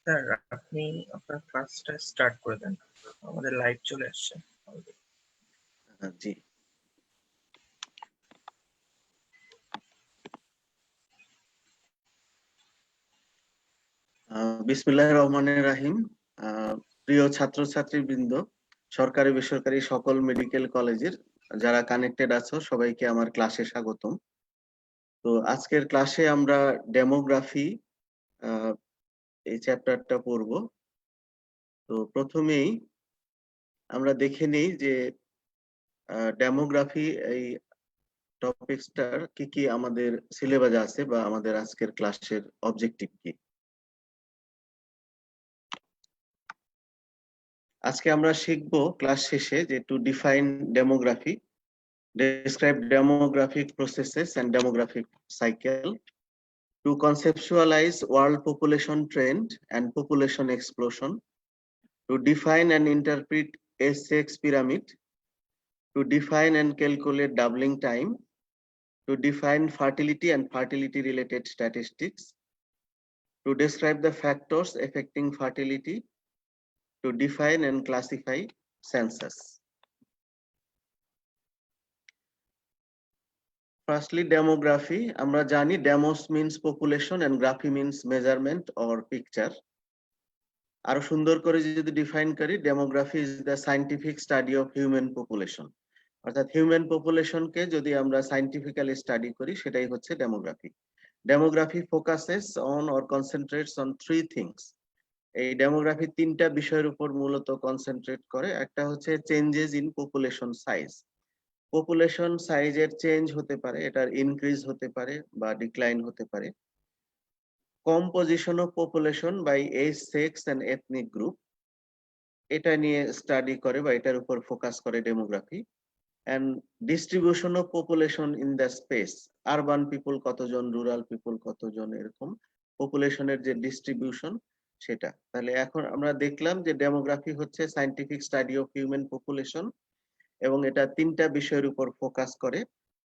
Sir, আপনি আপনার ক্লাসটা স্টার্ট করে দেন। আমাদের লাইভ চলে আসছে। জি। বিসমিল্লাহির রহমানির রাহিম। প্রিয় ছাত্রছাত্রীবৃন্দ, সরকারি বেসরকারি সকল মেডিকেল কলেজের যারা কানেক্টেড আছো সবাইকে আমার ক্লাসে স্বাগতম। তো আজকের ক্লাসে আমরা ডেমোগ্রাফি এই চ্যাপ্টারটা পড়ব। তো প্রথমেই আমরা দেখে নেই যে ডেমোগ্রাফি এই টপিকসটার কি কি আমাদের সিলেবাসে আছে বা আমাদের আজকের ক্লাসের অবজেক্টিভ কি। আজকে আমরা শিখব ক্লাস শেষে যে to define demography, describe demographic processes and demographic cycle, to conceptualize world population trend and population explosion, to define and interpret S-sex pyramid, to define and calculate doubling time, to define fertility and fertility related statistics, to describe the factors affecting fertility, to define and classify census. Firstly, demography. আমরা জানি demos means population and graphy means measurement or picture. আরো সুন্দর করে যদি define করি, demography is the scientific study of human population. অর্থাৎ human পপুলেশনকে যদি আমরা সায়েন্টিফিক্যালি স্টাডি করি সেটাই হচ্ছে demography. Demography focuses on or concentrates on three things. এই ডেমোগ্রাফি তিনটা বিষয়ের উপর মূলত কনসেন্ট্রেট করে। একটা হচ্ছে changes in population size. Population সাইজের চেঞ্জ হতে পারে, এটার ইনক্রিজ হতে পারে বা ডিক্লাইন হতে পারে। Composition of population by age, sex and ethnic group, এটা নিয়ে স্টাডি করে বা এটার উপর ফোকাস করে demography. And distribution of population in the space, urban people কতজন, রুরাল পিপল কতজন, এরকম পপুলেশনের যে ডিস্ট্রিবিউশন সেটা। তাহলে এখন আমরা দেখলাম যে ডেমোগ্রাফি হচ্ছে scientific study of human population এবং এটা তিনটা বিষয়ের উপর ফোকাস করে।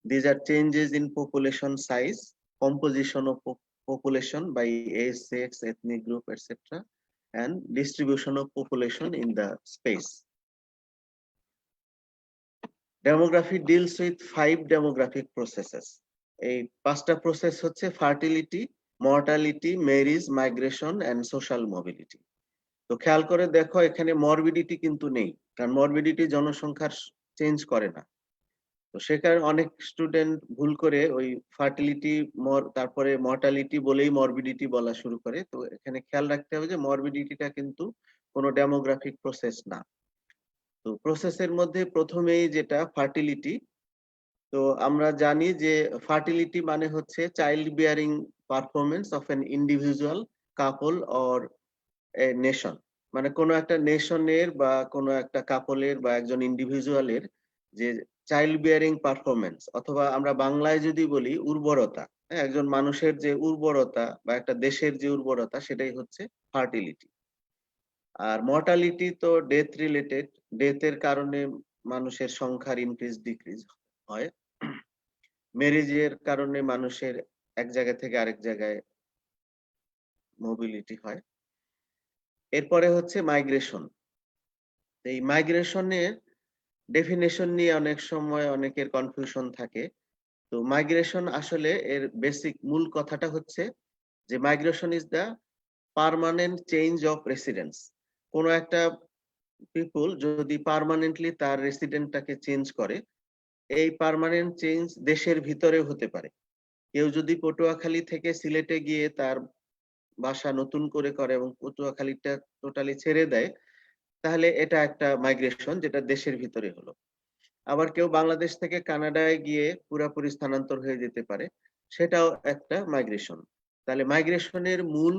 These are changes in population size, composition of population by age, sex, ethnic group, etc., and distribution of population in the space. Demography deals with 5 demographic processes. এই পাঁচটা process হচ্ছে fertility, mortality, marriage, migration and social mobility. তো খেয়াল করে দেখো এখানে morbidity কিন্তু নেই, কারণ মরবিডিটি জনসংখ্যার চেঞ্জ করে না। তো সেখানে অনেক স্টুডেন্ট ভুল করে ওই ফার্টিলিটি তারপরে মর্টালিটি বলেই মরবিডিটি বলা শুরু করে। তো এখানে খেয়াল রাখতে হবে যে মরবিডিটিটা কিন্তু কোনো ডেমোগ্রাফিক প্রসেস না। তো প্রসেসের মধ্যে প্রথমেই যেটা ফার্টিলিটি, তো আমরা জানি যে ফার্টিলিটি মানে হচ্ছে child bearing performance of an individual, couple or a nation. মানে কোনো একটা নেশনের বা কোনো একটা কাপলের বা একজন ইন্ডিভিজুয়ালের যে চাইল্ড বিয়ারিং পারফরমেন্স, অথবা আমরা বাংলায় যদি বলি উর্বরতা, একজন মানুষের যে উর্বরতা বা একটা দেশের যে উর্বরতা, সেটাই হচ্ছে ফার্টিলিটি। আর মর্টালিটি তো ডেথ রিলেটেড, ডেথের কারণে মানুষের সংখ্যার ইনক্রিজ ডিক্রিজ হয়। ম্যারেজের কারণে মানুষের এক জায়গা থেকে আরেক জায়গায় মোবিলিটি হয়। এরপরে হচ্ছে মাইগ্রেশন। এই মাইগ্রেশনের ডেফিনেশন নিয়ে অনেক সময় অনেকের কনফিউশন থাকে। তো মাইগ্রেশন আসলে এর বেসিক মূল কথাটা হচ্ছে যে migration is the permanent change of residence. কোনো একটা পিপল যদি পার্মানেন্টলি তার রেসিডেন্টটাকে চেঞ্জ করে, এই পার্মানেন্ট চেঞ্জ দেশের ভিতরে হতে পারে। কেউ যদি পটুয়াখালী থেকে সিলেটে গিয়ে তার বাসা নতুন করে করে এবং পটুয়াখালীটা টোটালি ছেড়ে দেয়, তাহলে এটা একটা মাইগ্রেশন, যেটা দেশের ভিতরে হলো। আবার কেউ বাংলাদেশ থেকে কানাডায় গিয়ে পুরাপুরি স্থানান্তর হয়ে যেতে পারে, সেটাও একটা মাইগ্রেশন। তাহলে মাইগ্রেশনের মূল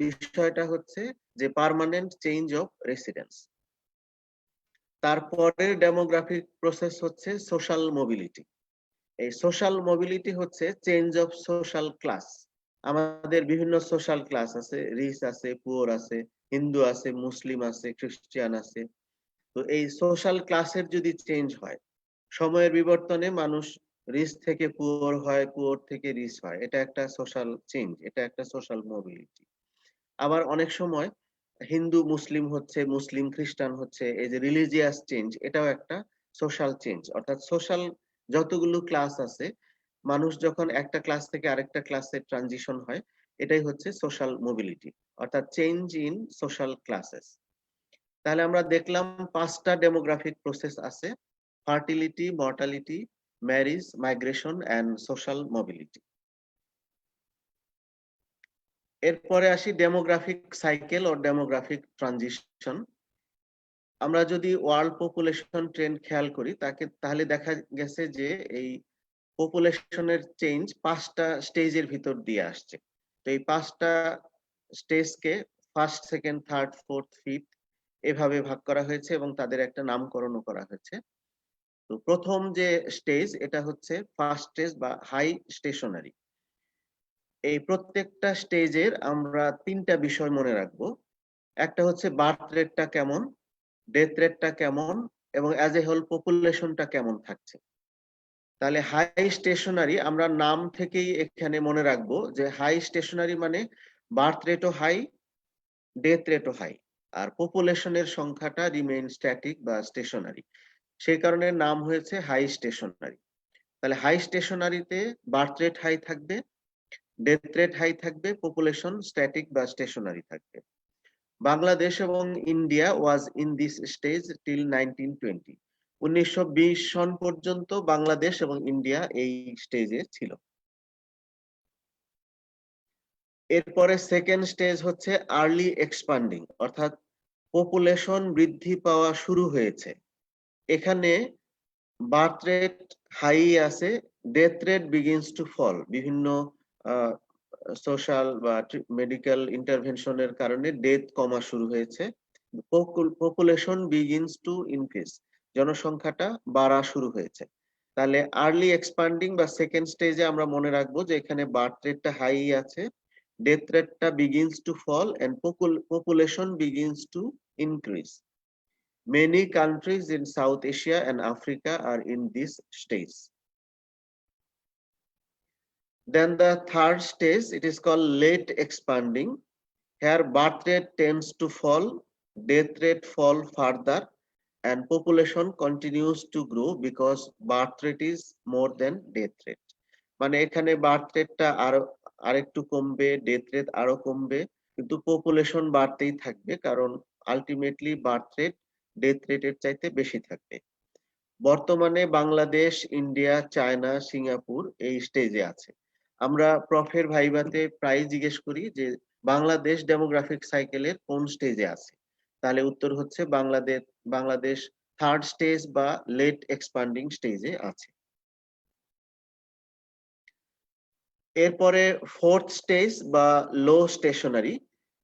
বিষয়টা হচ্ছে যে পার্মানেন্ট চেঞ্জ অফ রেসিডেন্স। তারপরে ডেমোগ্রাফিক প্রসেস হচ্ছে সোশ্যাল মোবিলিটি। এই সোশ্যাল মোবিলিটি হচ্ছে চেঞ্জ অফ সোশ্যাল ক্লাস। আমাদের বিভিন্ন সোশ্যাল ক্লাস আছে, রিচ আছে, পুয়ার আছে, হিন্দু আছে, মুসলিম আছে, খ্রিস্টান আছে। তো এই সোশ্যাল ক্লাসের যদি চেঞ্জ হয়, সময়ের বিবর্তনে মানুষ রিচ থেকে পুয়ার হয়, পুয়ার থেকে রিচ হয়, এটা একটা সোশ্যাল চেঞ্জ, এটা একটা সোশ্যাল মোবিলিটি। আবার অনেক সময় হিন্দু মুসলিম হচ্ছে, মুসলিম খ্রিস্টান হচ্ছে, এই যে রিলিজিয়াস চেঞ্জ, এটাও একটা সোশ্যাল চেঞ্জ। অর্থাৎ সোশ্যাল যতগুলো ক্লাস আছে, মানুষ যখন একটা ক্লাস থেকে আরেকটা ক্লাসে ট্রানজিশন হয়, এটাই হচ্ছে সোশ্যাল মোবিলিটি, অর্থাৎ চেঞ্জ ইন সোশ্যাল ক্লাসেস। তাহলে আমরা দেখলাম 5টা ডেমোগ্রাফিক প্রসেস আছে: fertility, mortality, marriage, migration and social mobility. এরপরে আসি ডেমোগ্রাফিক সাইকেল ও ডেমোগ্রাফিক ট্রানজিশন। আমরা যদি ওয়ার্ল্ড পপুলেশন ট্রেন্ড খেয়াল করি তাহলে দেখা গেছে যে এই পপুলেশনের চেঞ্জ 5টা স্টেজের ভিতর দিয়ে আসছে। তো এই 5টা স্টেজকে first, second, third, fourth, fifth এভাবে ভাগ করা হয়েছে এবং তাদের একটা নামকরণও করা হয়েছে। তো প্রথম যে স্টেজ, এটা হচ্ছে ফার্স্ট স্টেজ বা হাই স্টেশনারি। এই প্রত্যেকটা স্টেজের আমরা 3টা বিষয় মনে রাখবো। একটা হচ্ছে বার্থ রেটটা কেমন, ডেথ রেটটা কেমন, এবং অ্যাজ এ হোল পপুলেশনটা কেমন থাকছে। তাহলে হাই স্টেশনারি আমরা নাম থেকেই এখানে মনে রাখবো যে হাই স্টেশনারি মানে বার্থ রেটও হাই, ডেথ রেটও হাই, আর পপুলেশনের সংখ্যাটা রিমেইন স্ট্যাটিক বা স্টেশনারি। সেই কারণে নাম হয়েছে হাই স্টেশনারি। তাহলে হাই স্টেশনারিতে বার্থ রেট হাই থাকবে, ডেথ রেট হাই থাকবে, পপুলেশন স্ট্যাটিক বা স্টেশনারি থাকবে। বাংলাদেশ এবং India was in this stage till 1920। 1920 সন পর্যন্ত বাংলাদেশ এবং ইন্ডিয়া এই স্টেজে ছিল। এরপরে সেকেন্ড স্টেজ হচ্ছে আর্লি এক্সপান্ডিং, অর্থাৎ পপুলেশন বৃদ্ধি পাওয়া শুরু হয়েছে। এখানে বার্থ রেট হাই আছে, death rate begins to fall. বিভিন্ন সোশ্যাল বা মেডিকেল ইন্টারভেনশনের কারণে ডেথ কমা শুরু হয়েছে। পপুলেশন বিগিনস টু ইনক্রিজ, জনসংখ্যাটা বাড়া শুরু হয়েছে। তাহলে আর্লি এক্সপান্ডিং বা সেকেন্ড স্টেজে আমরা মনে রাখবো যে এখানে বার্থ রেটটা হাই আছে, death rate begins to fall, and population begins to increase. Many countries in South Asia and Africa are in this stage. Then the third stage, it is called late expanding. Here birth rate tends to fall, death rate fall further, and population continues to grow because birth rate is more than death rate. মানে এখানে birth রেটটা আরেকটু কমবে, death rate আরো কমবে, কিন্তু population বাড়তেই থাকবে, কারণ আলটিমেটলি বার্থ রেট ডেথ রেটের চাইতে বেশি থাকবে। বর্তমানে বাংলাদেশ, ইন্ডিয়া, চায়না, সিঙ্গাপুর এই স্টেজে আছে। আমরা প্রফের ভাইভাতে প্রায় জিজ্ঞেস করি যে বাংলাদেশ ডেমোগ্রাফিক সাইকেলের কোন স্টেজে আছে। তাহলে উত্তর হচ্ছে বাংলাদেশ থার্ড স্টেজ বা লেট এক্সপান্ডিং স্টেজে আছে। এরপরে ফোর্থ স্টেজ বা লো স্টেশনারি।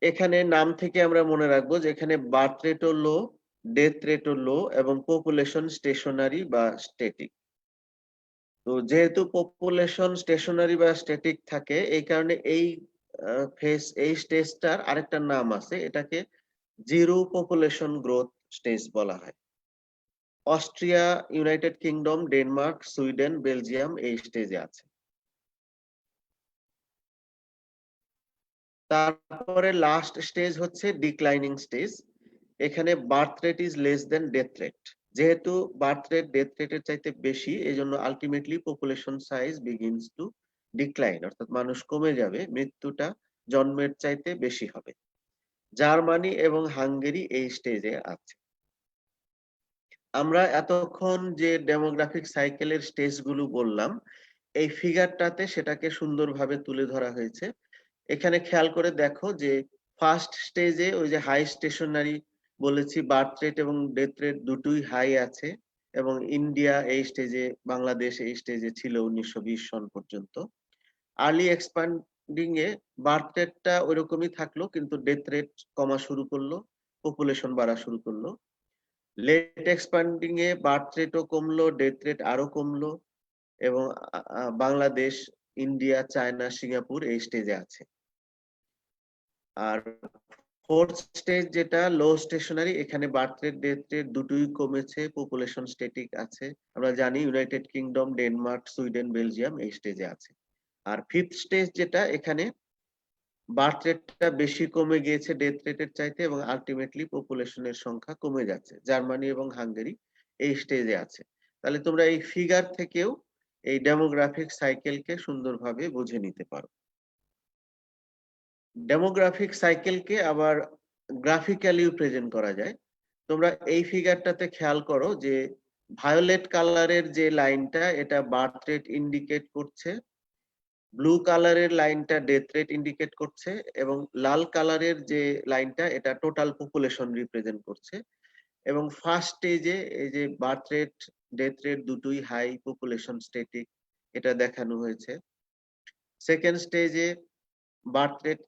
এখানে নাম থেকে আমরা মনে রাখবো যে এখানে বার্থ রেটও লো, ডেথ রেটও লো, এবং পপুলেশন স্টেশনারি বা স্ট্যাটিক। তো যেহেতু পপুলেশন স্টেশনারি বা স্ট্যাটিক থাকে, এই কারণে এই স্টেজটার আরেকটা নাম আছে, এটাকে জিরো পপুলেশন গ্রোথ স্টেজ বলা হয়। Austria, United kingdom, Denmark, Sweden, Belgium এই স্টেজে আছে। তারপরে লাস্ট স্টেজ হচ্ছে ডিক্লাইনিং স্টেজ। এখানে birth rate is less then death rate. যেহেতু বার্থ রেট ডেথ রেটের চাইতে বেশি, এই জন্য ultimately population size begins two decline, অর্থাৎ মানুষ কমে যাবে, মৃত্যুটা জন্মের চাইতে বেশি হবে। জার্মানি এবং হাঙ্গেরি এই স্টেজে আছে। আমরা এতক্ষণ যে ডেমোগ্রাফিক সাইকেলের স্টেজগুলো বললাম, এই ফিগারটাতে সেটাকে সুন্দরভাবে তুলে ধরা হয়েছে। এখানে খেয়াল করে দেখো যে ফার্স্ট স্টেজে ওই যে হাই স্টেশনারি বলেছি, বার্থ রেট এবং ডেথ রেট দুটোই হাই আছে, এবং ইন্ডিয়া এই স্টেজে, বাংলাদেশ এই স্টেজে ছিল 1920 সন পর্যন্ত। আর্লি এক্সপান্ডিং এ বার্থ রেটটা ওইরকমই থাকলো, কিন্তু ডেথ রেট কমা শুরু করলো, পপুলেশন বাড়া শুরু করলো। লেট এক্সপান্ডিং এ বার্থ রেটও কমলো, ডেথ রেট আরো কমলো, এবং বাংলাদেশ, ইন্ডিয়া, চায়না, সিঙ্গাপুর এই স্টেজে আছে। আর ফোর্থ স্টেজ যেটা লো স্টেশনারি, এখানে বার্থ রেট ডেথ রেট দুটোই কমেছে, পপুলেশন স্ট্যাটিক আছে। আমরা জানি United kingdom, Denmark, Sweden, Belgium এই স্টেজে আছে। আর ফিফথ স্টেজ যেটা, এখানে বার্থ রেটটা বেশি কমে গিয়েছে ডেথ রেটের চাইতে, এবং আলটিমেটলি পপুলেশনের সংখ্যা কমে যাচ্ছে। জার্মানি এবং হাঙ্গেরি এই স্টেজে আছে। তাহলে তোমরা এই ফিগার থেকেও এই ডেমোগ্রাফিক সাইকেলকে সুন্দরভাবে বুঝে নিতে পারো। ডেমোগ্রাফিক সাইকেলকে আবার গ্রাফিক্যালিও প্রেজেন্ট করা যায়। তোমরা এই ফিগারটাতে খেয়াল করো যে ভায়োলেট কালারের যে লাইনটা এটা বার্থ রেট ইন্ডিকেট করছে, ব্লু কালারের লাইনটা ডেথ রেট ইন্ডিকেট করছে, এবং লাল কালারের যে লাইনটা এটা টোটাল পপুলেশন রিপ্রেজেন্ট করছে। এবং ফার্স্ট স্টেজে এই যে বার্থ রেট ডেথ রেট দুটোই হাই, পপুলেশন স্ট্যাটিক, এটা দেখানো হয়েছে। সেকেন্ড স্টেজে বার্থ রেট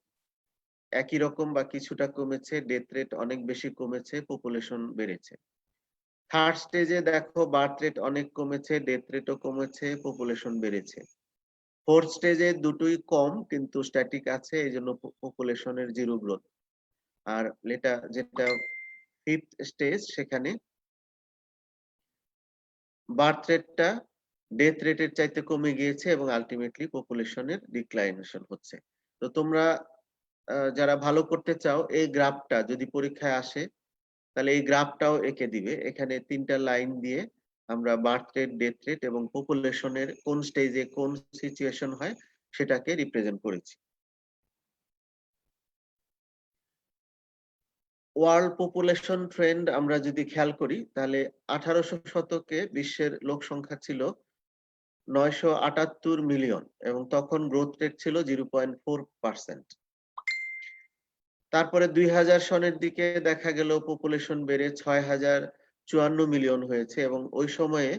একই রকম বা কিছুটা কমেছে, ডেথ রেট অনেক বেশি কমেছে, পপুলেশন বেড়েছে। থার্ড স্টেজে দেখো বার্থ রেট অনেক কমেছে, ডেথ রেটও কমেছে, পপুলেশন বেড়েছে। ফোর্থ স্টেজে দুটোই কম কিন্তু স্ট্যাটিক আছে, এই জন্য পপুলেশনের জিরো গ্রোথ। আর যেটা ফিফথ স্টেজ, সেখানে বার্থ রেটটা ডেথ রেটের চাইতে কমে গিয়েছে এবং আলটিমেটলি পপুলেশনের ডিক্লাইনেশন হচ্ছে। তো তোমরা যারা ভালো করতে চাও, এই গ্রাফটা যদি পরীক্ষায় আসে তাহলে এই গ্রাফটাও এঁকে দিবে। এখানে 3টা লাইন দিয়ে আমরা বার্থ রেট, ডেথ রেট এবং পপুলেশনের কোন স্টেজে কোন সিচুয়েশন হয় সেটাকে রিপ্রেজেন্ট করেছি। ওয়ার্ল্ড পপুলেশন ট্রেন্ড আমরা যদি খেয়াল করি তাহলে 1800 শতকে বিশ্বের লোক সংখ্যা ছিল 978 মিলিয়ন এবং তখন গ্রোথ রেট ছিল 0.4%। তারপরে 2000 সনের দিকে দেখা গেল পপুলেশন বেড়ে 6054 মিলিয়ন হয়েছে এবং ওই সময়ে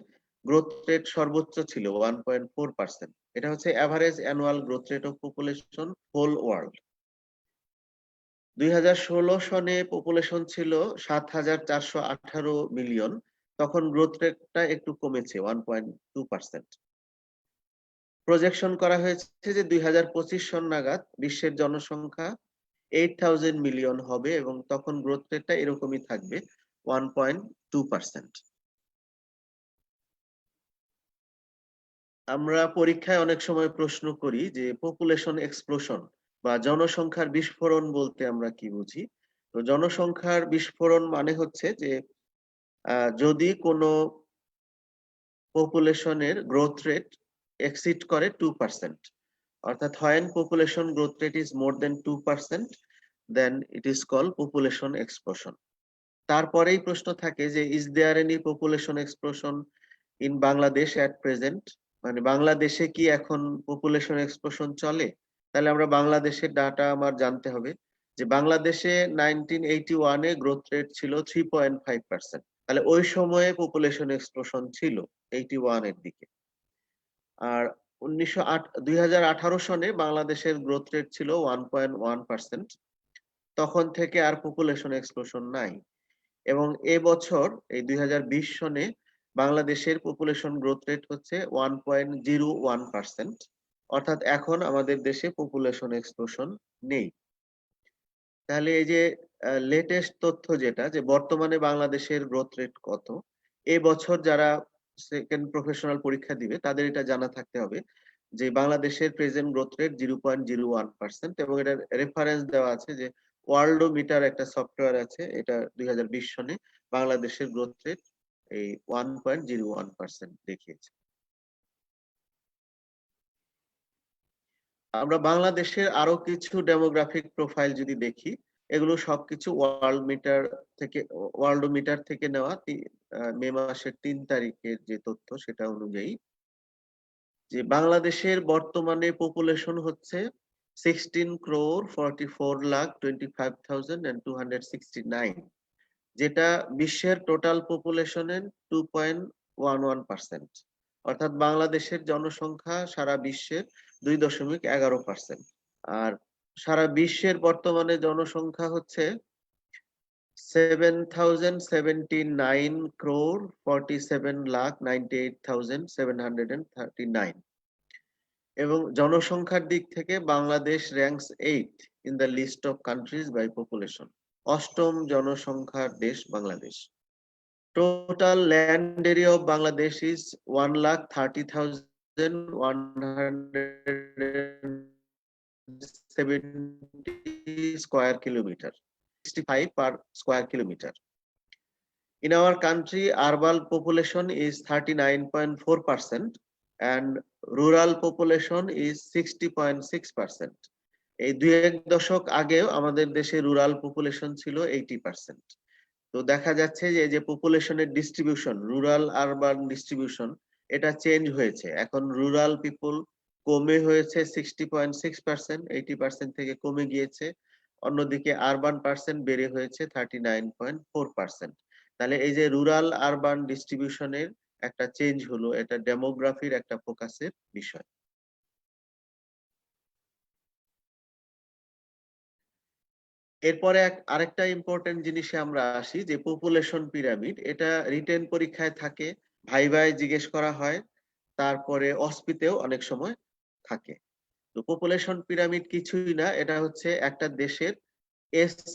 গ্রোথ রেট সর্বোচ্চ ছিল 1.4%। এটা হচ্ছে average annual growth rate of population whole world. 2016 সনে পপুলেশন ছিল 7418 মিলিয়ন, তখন গ্রোথ রেটটা একটু কমেছে 1.2%। প্রজেকশন করা হয়েছে যে 2025 সন নাগাদ বিশ্বের জনসংখ্যা 8000 মিলিয়ন হবে এবং তখন গ্রোথ রেটটা এরকমই থাকবে 1.2%। আমরা পরীক্ষায় অনেক সময় প্রশ্ন করি যে পপুলেশন এক্সপ্লোশন বা জনসংখ্যার বিস্ফোরণ বলতে আমরা কি বুঝি। তো জনসংখ্যার বিস্ফোরণ মানে হচ্ছে যে যদি কোনো পপুলেশনের গ্রোথ রেট এক্সিড করে 2%, অর্থাৎ when population growth rate is more than 2%, then it is called population explosion. তারপরেই প্রশ্ন থাকে যে is there any population explosion in Bangladesh at present, মানে বাংলাদেশে কি এখন পপুলেশন এক্সপ্লোশন চলে। তাহলে আমরা বাংলাদেশের ডাটা আমার জানতে হবে যে বাংলাদেশে 1981 এ গ্রোথ রেট ছিল 3.5%। তাহলে ওই সময়ে পপুলেশন এক্সপ্লোশন ছিল 81 এর দিকে। আর 2018 সনে বাংলাদেশের গ্রোথ রেট ছিল 1.1%। তখন থেকে আর পপুলেশন এক্সপ্লোশন নাই এবং এবছর এই 2020 সনে বাংলাদেশের পপুলেশন গ্রোথ রেট হচ্ছে 1.01%, অর্থাৎ এখন আমাদের দেশে পপুলেশন এক্সপ্লোশন নেই। তাহলে এই যে লেটেস্ট তথ্য যেটা, যে বর্তমানে বাংলাদেশের গ্রোথ রেট কত, এবছর যারা সেকেন্ড প্রফেশনাল পরীক্ষা দিবে তাদের এটা জানা থাকতে হবে যে বাংলাদেশের প্রেজেন্ট গ্রোথ রেট 0.01% এবং এটার রেফারেন্স দেওয়া আছে যে ওয়ার্ল্ডোমিটার একটা সফটওয়্যার আছে, এটা 2020 সনে বাংলাদেশের গ্রোথ রেট এই 1.01% দেখিয়েছে। আমরা বাংলাদেশের আরো কিছু ডেমোগ্রাফিক প্রোফাইল যদি দেখি, এগুলো সবকিছু ওয়ার্ল্ডোমিটার থেকে নেওয়া মে মাসের 3 তারিখের যে তথ্য সেটা অনুযায়ী যে বাংলাদেশের বর্তমানে পপুলেশন হচ্ছে 16,44,25,269, যেটা বিশ্বের টোটাল পপুলেশনের 2.11%, অর্থাৎ বাংলাদেশের জনসংখ্যা সারা বিশ্বের 2.11%। আর সারা বিশ্বের বর্তমানে জনসংখ্যা হচ্ছে 7,017,47,98,739 এবং জনসংখ্যার দিক থেকে Bangladesh ranks 8 in the list of countries by population. 8ম জনসংখ্যার দেশ Bangladesh. Total land area of Bangladesh is 1,30,100 70 square kilometer, 65 per square kilometer. In our country, urban population is 39.4% and rural population is 60.6%. এই 2-1 দশক আগেও আমাদের দেশে রুরাল পপুলেশন ছিল 80%। তো দেখা যাচ্ছে যে এই যে পপুলেশনের ডিস্ট্রিবিউশন, রুরাল আরবান ডিস্ট্রিবিউশন, এটা চেঞ্জ হয়েছে। এখন রুরাল পিপল কমে হয়েছে 60.6%, 80% থেকে কমে গিয়েছে। অন্যদিকে আরবান পার্সেন্ট বেড়ে হয়েছে 39.4%। তাহলে এই যে রুরাল আরবান ডিস্ট্রিবিউশনের একটা চেঞ্জ হলো, এটা ডেমোগ্রাফির একটা ফোকাসের বিষয়। এরপরে আরেকটা ইম্পর্টেন্ট জিনিসে আমরা আসি যে পপুলেশন পিরামিড, এটা রিটেন পরীক্ষায় থাকে, ভাইভায় জিজ্ঞেস করা হয়, তারপরে অস্পিতেও অনেক সময় থাকে। তো পপুলেশন পিরামিড কিছুই না, এটা হচ্ছে একটা দেশের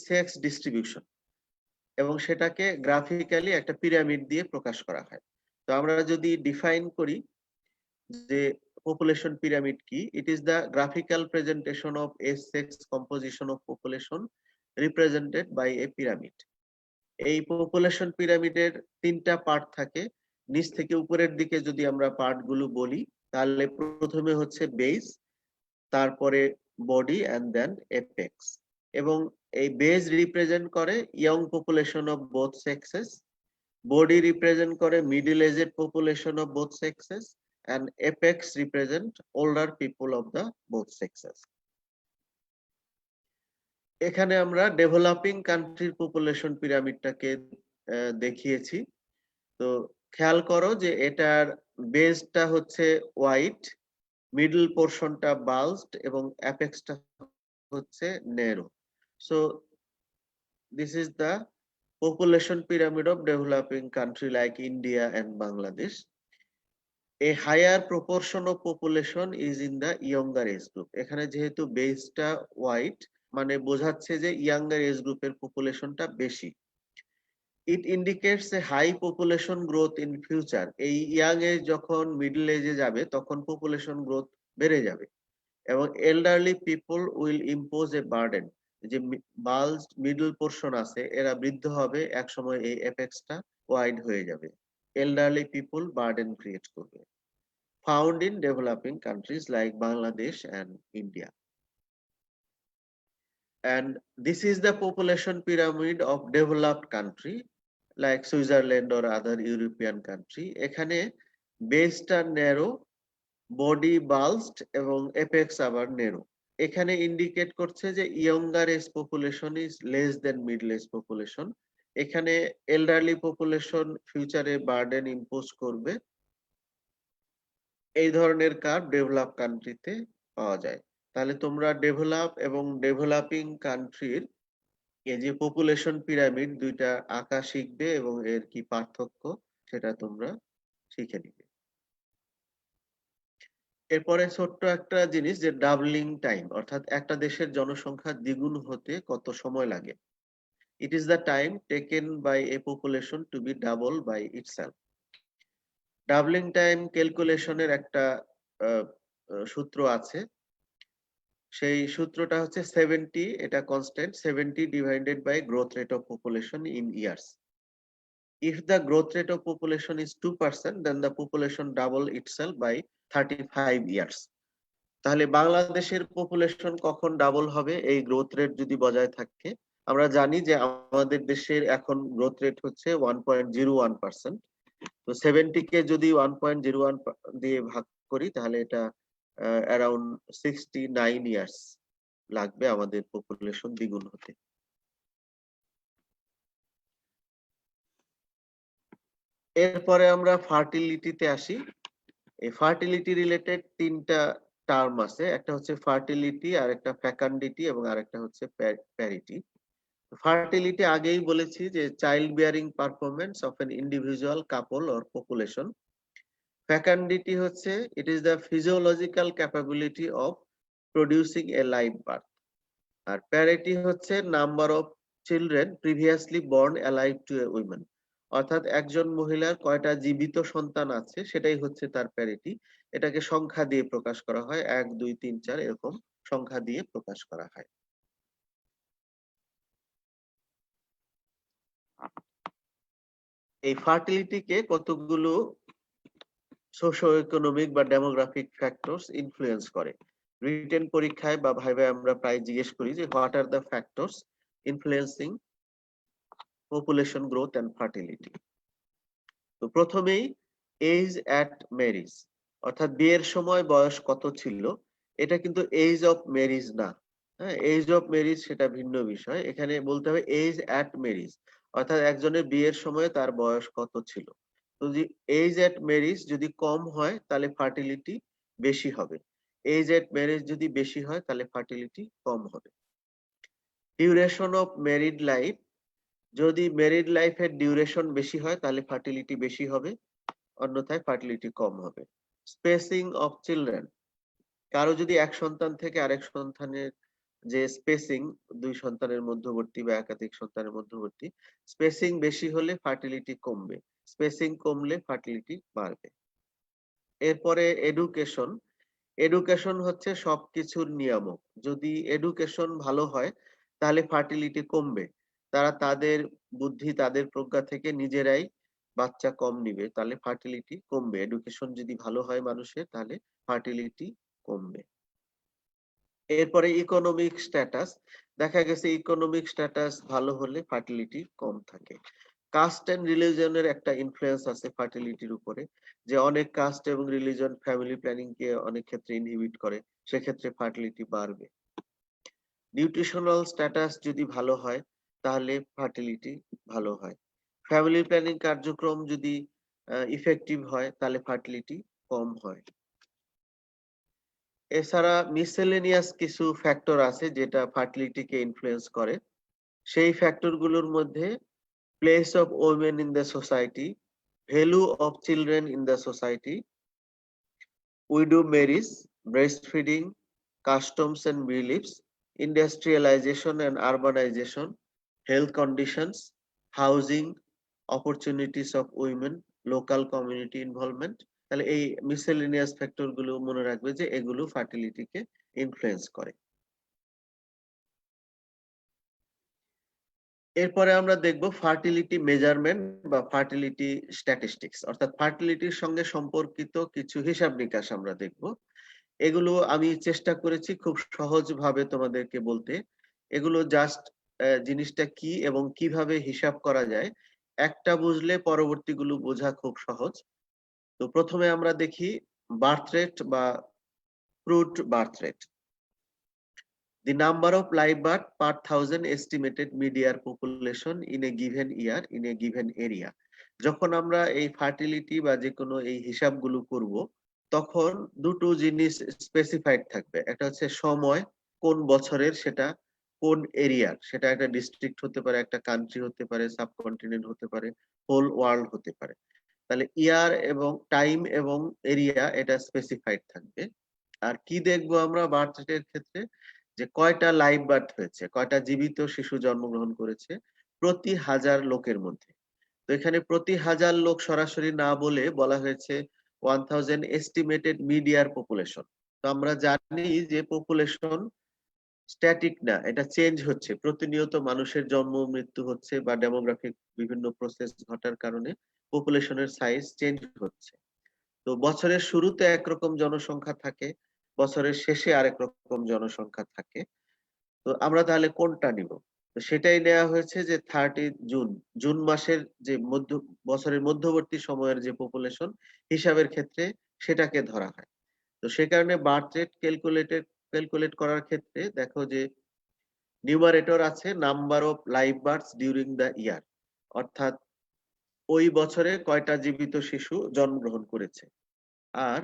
সেক্স ডিস্ট্রিবিউশন এবং সেটাকে গ্রাফিক্যালি একটা পিরামিড দিয়ে প্রকাশ করা হয়। তো আমরা যদি ডিফাইন করি যে population pyramid কি, it is the graphical presentation of sex composition of population represented by a pyramid. এই পপুলেশন পিরামিডের 3টা পার্ট থাকে। নিচ থেকে উপরের দিকে যদি আমরা পার্ট গুলো বলি, তাহলে প্রথমে হচ্ছে বেস, তারপরে বডি এন্ড দেন এপেক্স। এবং এই বেস রিপ্রেজেন্ট করে young population of both sexes, body represent করে middle aged population of both sexes, and apex represent older people of the both sexes. এখানে আমরা ডেভেলপিং কান্ট্রির পপুলেশন পিরামিডটাকে দেখিয়েছি। তো খেয়াল করো যে এটার বেসটা হচ্ছে হোয়াইট, মিডল পোরশনটা বাল্জড এবং অ্যাপেক্সটা হচ্ছে narrow. So this is the population pyramid of developing country like India and Bangladesh. A higher proportion of population is in the younger age group. এখানে যেহেতু বেসটা হোয়াইট, মানে বোঝাচ্ছে যে ইয়াঙ্গার এজ গ্রুপের পপুলেশনটা বেশি। It indicates a high population growth in future. এই young age যখন মিডল এজে যাবে তখন পপুলেশন গ্রোথ বেড়ে যাবে এবং elderly people will impose A burden. যে বাল্জ মিডল পোরশন আছে এরা বৃদ্ধ হবে, এক সময় এই এপেক্সটা ওয়াইড হয়ে যাবে, এল্ডারলি পিপল বার্ডেন ক্রিয়েট করবে। Found in developing countries like Bangladesh and India. And this is the population pyramid of developed country like Switzerland or other European country. এখানে বেসটা ন্যারো, বডি বাল্জড এবং এপেক্স আবার ন্যারো। এখানে indicate করছে যে younger age population is less than middle age population. এখানে elderly population ফিউচারে burden impose করবে। এই ধরনের কার্ভ ডেভেলপ কান্ট্রিতে পাওয়া যায়। তাহলে তোমরা ডেভেলপ এবং ডেভেলপিং কান্ট্রির এই যে পপুলেশন পিরামিড দুইটা আঁকা শিখবে এবং এর কি পার্থক্য সেটা তোমরা শিখে নিবে। এরপরে ছোট্ট একটা জিনিস যে ডাবলিং টাইম, অর্থাৎ একটা দেশের জনসংখ্যা দ্বিগুণ হতে কত সময় লাগে। It is the time taken by a population to be double by itself. Doubling time ক্যালকুলেশনের একটা সূত্র আছে, সেই সূত্রটা হচ্ছে 70, এটা constant, 70 divided by growth rate of population in years. If the growth rate of population is 2%, then the population double itself by 35 years. তাহলে বাংলাদেশের পপুলেশন কখন ডাবল হবে এই গ্রোথ রেট যদি বজায় থাকে? আমরা জানি যে আমাদের দেশের এখন গ্রোথ রেট হচ্ছে 1.01%। তো 70 কে যদি 1.01 দিয়ে ভাগ করি তাহলে এটা অ্যারাউন্ড 69 ইয়ার্স লাগবে আমাদের পপুলেশন দ্বিগুণ হতে। এরপরে আমরা ফার্টিলিটিতে আসি। এই ফার্টিলিটি রিলেটেড 3টা টার্ম আছে, একটা হচ্ছে ফার্টিলিটি, আর একটা ফ্যাকান্ডিটি এবং আরেকটা হচ্ছে প্যারিটি। ফার্টিলিটি আগেই বলেছি যে child bearing performance of an individual, couple or population. Fecundity হচ্ছে it is the physiological capability of producing a live birth. আর প্যারিটি হচ্ছে number of children previously born alive to a women, অর্থাৎ একজন মহিলার কয়টা জীবিত সন্তান আছে সেটাই হচ্ছে তার প্যারিটি। এটাকে সংখ্যা দিয়ে প্রকাশ করা হয়, 1 2 3 4 এরকম সংখ্যা দিয়ে প্রকাশ করা হয়। এই ফার্টিলিটিকে কতগুলো সোশিও ইকোনমিক বা ডেমোগ্রাফিক ফ্যাক্টরস ইনফ্লুয়েন্স করে। রিটেন পরীক্ষায় বা ভাইভায় আমরা প্রায় জিজ্ঞেস করি যে what are the factors influencing population growth and fertility. তো প্রথমেই এজ অ্যাট ম্যারিজ, অর্থাৎ বিয়ের সময় বয়স কত ছিল, এটা কিন্তু এজ অফ ম্যারিজ না। হ্যাঁ, এজ অফ ম্যারিজ সেটা ভিন্ন বিষয়। এখানে বলতে হবে এজ অ্যাট ম্যারিজ, অর্থাৎ একজনের বিয়ের সময় তার বয়স কত ছিল। তো যদি এজ অ্যাট ম্যারিজ যদি কম হয় তাহলে ফার্টিলিটি বেশি হবে, এজ অ্যাট ম্যারিজ যদি বেশি হয় তাহলে ফার্টিলিটি কম হবে। ডিউরেশন অফ ম্যারিড লাইফ, যদি ম্যারিড লাইফের ডিউরেশন বেশি হয় তাহলে ফার্টিলিটি বেশি হবে, অন্যথায় ফার্টিলিটি কম হবে। স্পেসিং অফ চিলড্রেন, কারো যদি এক সন্তান থেকে আরেক সন্তানের যে স্পেসিং, দুই সন্তানের মধ্যবর্তী বা একাধিক সন্তানের মধ্যবর্তী স্পেসিং বেশি হলে ফার্টিলিটি কমবে, স্পেসিং কমলে ফার্টিলিটি বাড়বে। এরপরে এডুকেশন, এডুকেশন হচ্ছে সবকিছুর নিয়ামক। যদি এডুকেশন ভালো হয় তাহলে ফার্টিলিটি কমবে, তারা তাদের বুদ্ধি তাদের প্রজ্ঞা থেকে নিজেরাই বাচ্চা কম নিবে, তাহলে ফার্টিলিটি কমবে। এডুকেশন যদি ভালো হয় মানুষের তাহলে ফার্টিলিটি কমবে। এরপরে ইকোনমিক স্ট্যাটাস, দেখা গেছে ইকোনমিক স্ট্যাটাস ভালো হলে ফার্টিলিটি কম থাকে। কাস্ট এন্ড রিলিজনের একটা ইনফ্লুয়েন্স আছে ফার্টিলিটির উপরে, যে অনেক কাস্ট এবং রিলিজন ফ্যামিলি প্ল্যানিং কে অনেক ক্ষেত্রে ইনহিবিট করে, সেক্ষেত্রে ফার্টিলিটি বাড়বে। নিউট্রিশনাল স্ট্যাটাস যদি ভালো হয় তাহলে ফার্টিলিটি ভালো হয়। ফ্যামিলি প্ল্যানিং কার্যক্রম যদি ইফেক্টিভ হয় তাহলে ফার্টিলিটি কম হয়। এছাড়া মিসেলেনিয়াস কিছু ফ্যাক্টর আছে যেটা ফার্টিলিটিকে ইনফ্লুয়েন্স করে। সেই ফ্যাক্টর গুলোর মধ্যে place of women in the society, value of children in the society, widow marriage, breast feeding, customs and beliefs, industrialisation and urbanisation, health conditions, housing, opportunities of women, local community involvement. তাহলে এই miscellaneous factor গুলো মনে রাখবে যে এগুলো ফার্টিলিটিকে influence করে। এরপরে আমরা দেখব ফার্টিলিটি মেজারমেন্ট বা ফার্টিলিটি স্ট্যাটিস্টিক্স, অর্থাৎ ফার্টিলিটির সঙ্গে সম্পর্কিত কিছু হিসাব নিকাশ আমরা দেখব। এগুলো আমি চেষ্টা করেছি খুব সহজভাবে তোমাদেরকে বলতে। এগুলো জাস্ট জিনিসটা কি এবং কিভাবে হিসাব করা যায় একটা বুঝলে পরবর্তীগুলো বোঝা খুব সহজ। তো প্রথমে আমরা দেখি বার্থ রেট বা crude birth rate. The number of live birth per thousand estimated mid-year population in a given year in a given area. যখন আমরা এই ফার্টিলিটি বা যে কোনো এই হিসাবগুলো করব তখন দুটো জিনিস স্পেসিফাইড থাকবে। একটা হচ্ছে সময়, কোন বছরের, সেটা কোন এরিয়ার, সেটা একটা ডিস্ট্রিক্ট হতে পারে, একটা কান্ট্রি হতে পারে, সাবকন্টিনেন্ট হতে পারে, হোল ওয়ার্ল্ড হতে পারে। তাহলে ইয়ার এবং টাইম এবং এরিয়া এটা স্পেসিফাইড থাকবে। আর কি দেখবো আমরা বার্থ রেটের ক্ষেত্রে, যে কয়টা লাইভ বার্থ হয়েছে, কয়টা জীবিত শিশু জন্মগ্রহণ করেছে প্রতি 1000 লোকের মধ্যে। তো এখানে প্রতি 1000 লোক সরাসরি না বলে বলা হয়েছে 1000 এস্টিমেটেড মিড-ইয়ার পপুলেশন। তো আমরা জানি যে পপুলেশন স্ট্যাটিক না, এটা চেঞ্জ হচ্ছে, প্রতিনিয়ত মানুষের জন্ম মৃত্যু হচ্ছে বা ডেমোগ্রাফিক বিভিন্ন প্রসেস ঘটার কারণে পপুলেশনের সাইজ চেঞ্জ হচ্ছে। তো বছরের শুরুতে একরকম জনসংখ্যা থাকে, বছরের শেষে আরেক রকম জনসংখ্যা থাকে। তো আমরা তাহলে কোনটা নিব? তো সেটাই নেওয়া হয়েছে যে 30 জুন, জুন মাসের যে বছরের মধ্যবর্তী সময়ের যে পপুলেশন হিসাবের ক্ষেত্রে সেটাকে ধরা হয়। তো সে কারণে বার্থ রেট ক্যালকুলেট করার ক্ষেত্রে দেখো যে নিউমারেটর আছে number of live বার্থস during the ইয়ার, অর্থাৎ ওই বছরে কয়টা জীবিত শিশু জন্মগ্রহণ করেছে, আর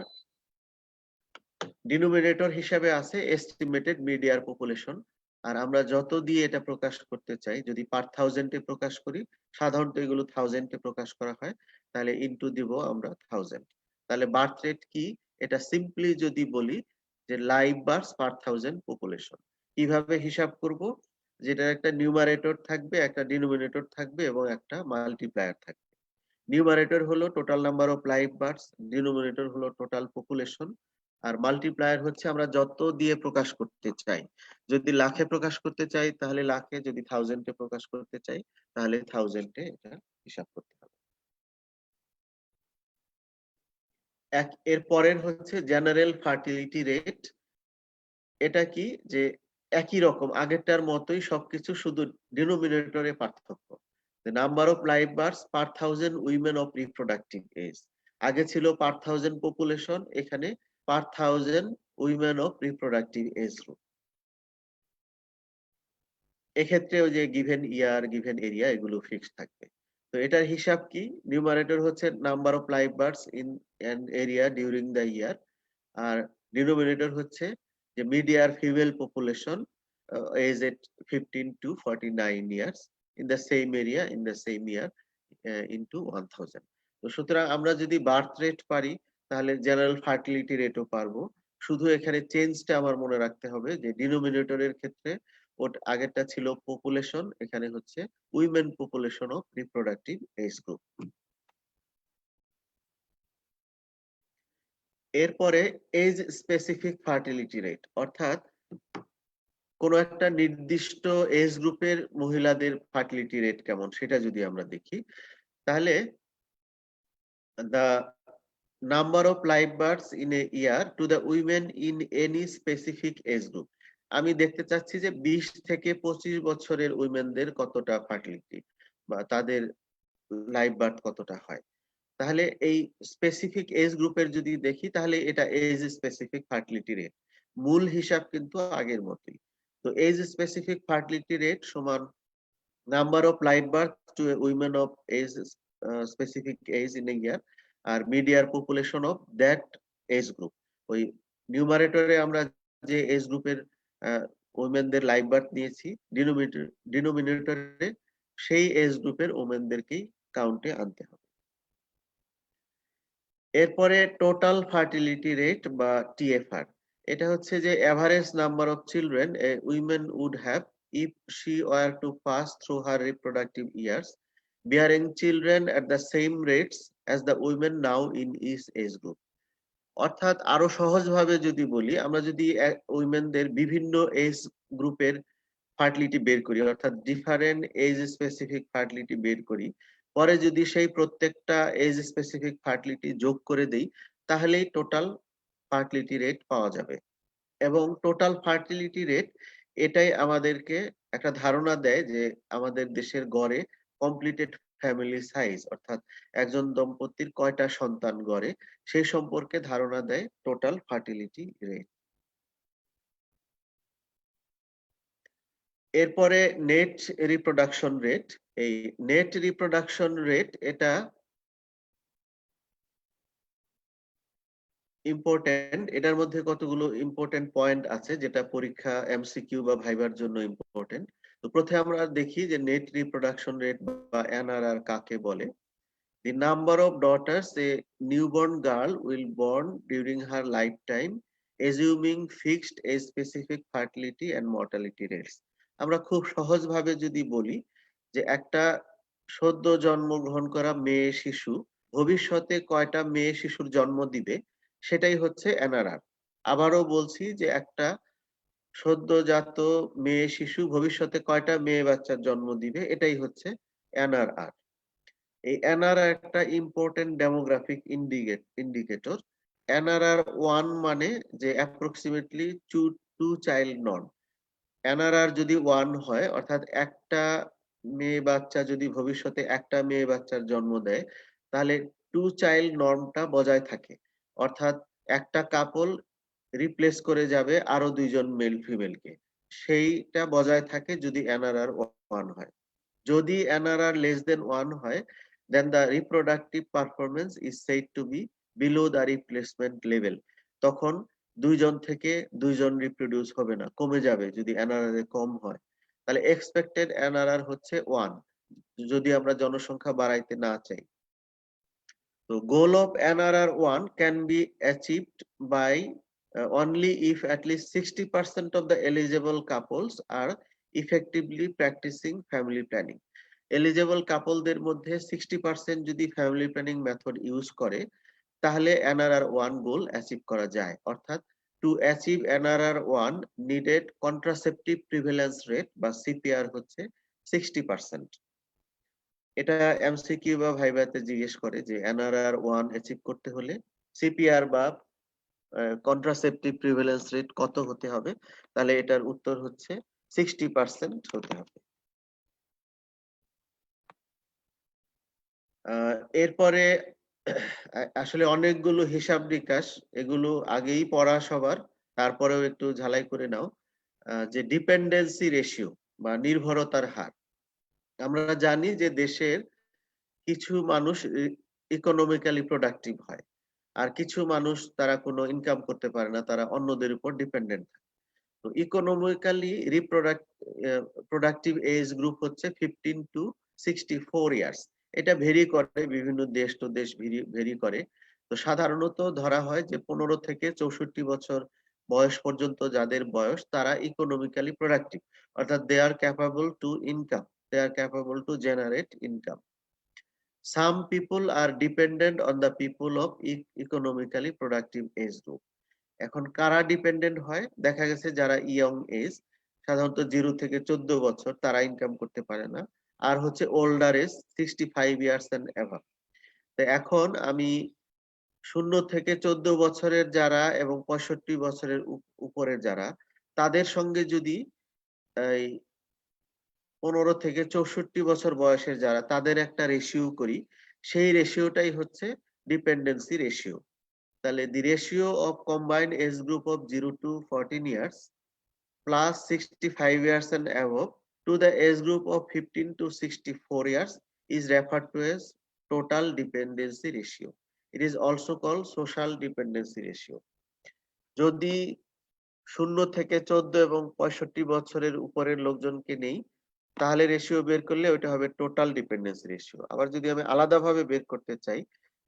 ডিনোমিনেটর হিসাবে আছে এস্টিমেটেড মিড-ইয়ার পপুলেশন। আর আমরা যত দিয়ে এটা প্রকাশ করতে চাই, যদি পার থাউজেন্ডে প্রকাশ করি, সাধারণত এগুলো থাউজেন্ডে প্রকাশ করা হয়, তাহলে ইনটু দিব আমরা 1000। তাহলে বার্থ রেট কি, এটা সিম্পলি যদি বলি যে লাইভ বার্থস পার থাউজেন্ড পপুলেশন। কিভাবে হিসাব করব, যেটা একটা নিউমারেটর থাকবে, একটা ডিনোমিনেটর থাকবে এবং একটা মাল্টিপ্লায়ার থাকবে। নিউমারেটর হলো total number of live বার্থস, denominator হলো টোটাল পপুলেশন, আর মাল্টিপ্লায়ার হচ্ছে আমরা যত দিয়ে প্রকাশ করতে চাই। যদি লাখে প্রকাশ করতে চাই তাহলে লাখে, যদি থাউজেন্ডে প্রকাশ করতে চাই তাহলে থাউজেন্ডে এটা হিসাব করতে হবে। এর পরের হচ্ছে জেনারেল ফার্টিলিটি রেট। এটা কি, যে একই রকম আগেরটার মতোই সবকিছু, শুধু ডিনোমিনেটরে পার্থক্য। The number of live births per 1000 women of reproductive age. আগে ছিল per 1000 পপুলেশন, এখানে per 1000 women of reproductive age group। এক্ষেত্রে ওই যে গিভেন ইয়ার, গিভেন এরিয়া এগুলো ফিক্স থাকবে। তো এটার হিসাব কি, নিউমারেটর হচ্ছে number of live births in an area during the year, আর ডিনোমিনেটর হচ্ছে যে মিডিয়ার female population age at 15 to 49 years in the same area in the same year into 1000। তো সুতরাং আমরা যদি বার্থ রেট পারি তাহলে জেনারেল ফার্টিলিটি রেটও পারবো। শুধু এখানে চেঞ্জটা আমার মনে রাখতে হবে যে ডিনোমিনেটরের ক্ষেত্রে ওর আগেরটা ছিল পপুলেশন, এখানে হচ্ছে women population of reproductive age group. এরপরে এজ স্পেসিফিক ফার্টিলিটি রেট, অর্থাৎ কোন একটা নির্দিষ্ট এজ গ্রুপের মহিলাদের ফার্টিলিটি রেট কেমন সেটা যদি আমরা দেখি, তাহলে the number of live births in a year to the women in any specific age group। আমি দেখতে চাচ্ছি যে 20 থেকে 25 বছরের উইমেনদের কতটা ফার্টিলিটি বা তাদের লাইভ বার্থ কতটা হয়। তাহলে এই স্পেসিফিক এজ গ্রুপের যদি দেখি তাহলে এটা এজ স্পেসিফিক ফার্টিলিটি রেট। মূল হিসাব কিন্তু আগের মতোই। তো এজ স্পেসিফিক ফার্টিলিটি রেট সমান number of live birth to women of age specific age in a year আর midyear population of that age group. ওই নিউমারেটরে আমরা যে এজ গ্রুপের উইমেনদের লাইভ বার্থ নিয়েছি, ডিনোমিনেটরে সেই এজ গ্রুপের উইমেনদেরকেই কাউন্টে আনতে হবে। এরপরে টোটাল ফার্টিলিটি রেট বা টিএফআর, এটা হচ্ছে যে average number of children a women would have if she were to pass through her reproductive years, bearing children at the same rates as the women now in each age group। অর্থাৎ আরো সহজভাবে যদি বলি, আমরা যদি উইমেনদের বিভিন্ন age গ্রুপের fertility বের করি, অর্থাৎ ডিফারেন্ট এজ স্পেসিফিক ফার্টিলিটি বের করি, পরে যদি সেই প্রত্যেকটা এজ স্পেসিফিক ফার্টিলিটি যোগ করে দেই তাহলেই টোটাল ফার্টিলিটি রেট পাওয়া যাবে। এবং টোটাল ফার্টিলিটি রেট এটাই আমাদেরকে একটা ধারণা দেয় যে আমাদের দেশের গড়ে কমপ্লিটেড ফ্যামিলি সাইজ, অর্থাৎ একজন দম্পতির কয়টা সন্তান গড়ে সেই সম্পর্কে ধারণা দেয় টোটাল ফার্টিলিটি রেট। এরপরে নেট রিপ্রোডাকশন রেট। এই নেট রিপ্রোডাকশন রেট এটা ইম্পর্টেন্ট, এটার মধ্যে কতগুলো ইম্পর্টেন্ট পয়েন্ট আছে যেটা পরীক্ষা এমসিকিউ বা ভাইবার জন্য ইম্পর্টেন্ট। তো প্রথমে আমরা দেখি যে নেট রিপ্রোডাকশন রেট বা এনআরআর কাকে বলে। The number of daughters a newborn girl will born during her lifetime, assuming fixed a specific fertility and mortality rates। আমরা খুব সহজভাবে যদি বলি যে একটা সদ্য জন্মগ্রহণ করা মেয়ে শিশু ভবিষ্যতে কয়টা মেয়ে শিশুর জন্ম দিবে সেটাই হচ্ছে এনআরআর। আবারও বলছি যে একটা সদ্যজাত মেয়ে শিশু ভবিষ্যতে কয়টা মেয়ে বাচ্চার জন্ম দিবে এটাই হচ্ছে এনআরআর। এই এনআরআর একটা ইম্পর্টেন্ট ডেমোগ্রাফিক ইন্ডিকেটর। এনআরআর 1 মানে যে approximately two child norm. NRR যদি 1 হয়, অর্থাৎ একটা মেয়ে বাচ্চা যদি ভবিষ্যতে একটা মেয়ে বাচ্চার জন্ম দেয় তাহলে টু চাইল্ড নর্মটা বজায় থাকে, অর্থাৎ একটা কাপল রিপ্লেস করে যাবে আরো দুইজন মেল ফিমেলকে, সেইটা বজায় থাকে যদি এনআরআর 1 হয়। যদি এনআরআর লেস দেন 1 হয়, then the reproductive performance is said to be below the replacement level। তখন দুইজন থেকে দুইজন রিপ্রোডিউস হবে না, কমে যাবে যদি এনআরআর কম হয়। তাহলে এক্সপেক্টেড এনআরআর হচ্ছে 1 যদি আমরা জনসংখ্যা বাড়াইতে না চাই। তো goal of NRR 1 can be achieved by only if at least 60% of the eligible couples are effectively practicing family planning। Eligible কাপলদের মধ্যে 60% যদি ফ্যামিলি প্ল্যানিং মেথড ইউজ করে তাহলে NRR1 গোল অ্যাচিভ করা যায়। অর্থাৎ to achieve NRR1 needed contraceptive prevalence rate বা CPR হচ্ছে 60%। এটা এমসিকিউ বা ভাইভাতে জিজ্ঞেস করে যে NRR1 অ্যাচিভ করতে হলে সিপিআর বা কন্ট্রাসেপটিভ প্রিভ্যালেন্স রেট কত হতে হবে, তাহলে এটার উত্তর হচ্ছে 60% হতে হবে। এরপরে আসলে অনেকগুলো হিসাব নিকাশ, এগুলো আগেই পড়া সবার, তারপরেও একটু ঝালাই করে নাও। যে ডিপেন্ডেন্সি রেশিও বা নির্ভরতার হার। আমরা জানি যে দেশের কিছু মানুষ ইকোনমিক্যালি প্রোডাক্টিভ হয়, আর কিছু মানুষ তারা কোনো ইনকাম করতে পারে না, তারা অন্যদের উপর ডিপেন্ডেন্ট থাকে। তো ইকোনমিক্যালি প্রোডাক্টিভ এজ গ্রুপ হচ্ছে 15 to 64 ইয়ার্স। এটা ভেরি করে, বিভিন্ন দেশ তো দেশ ভেরি করে। তো সাধারণত ধরা হয় যে 15 থেকে 64 বছর বয়স পর্যন্ত যাদের বয়স, তারা ইকোনমিক্যালি প্রোডাক্টিভ, অর্থাৎ they are capable to income, they are capable to generate income. Some people are dependent on the people of economically productive age group. এখন কারা ডিপেন্ডেন্ট হয়? দেখা গেছে যারা ইয়ং এজ, সাধারণত 0 থেকে 14 বছর, তারা ইনকাম করতে পারে না। আর হচ্ছে ওল্ডার এজ 65 ইয়ার্স এন্ড অ্যাভাব। তো এখন আমি 0 থেকে 14 বছরের যারা এবং 65 বছরের উপরের যারা, তাদের সঙ্গে যদি এই 15 থেকে 64 বছর বয়সের যারা, তাদের একটা রেশিও করি, সেই রেশিওটাই হচ্ছে ডিপেন্ডেন্সি রেশিও। তাহলে the ratio of combined age group of 0 to 14 years plus 65 years and above to the age group of 15 to 64 years is referred to as total dependency ratio. It is also called social dependency ratio. যদি 0 থেকে 14 এবং 65 বছরের উপরের লোকজনকে নেই, তাহলে ratio বের করলে ওটা হবে টোটাল ডিপেন্ডেন্সি রেশিও। আবার যদি আমি আলাদাভাবে বের করতে চাই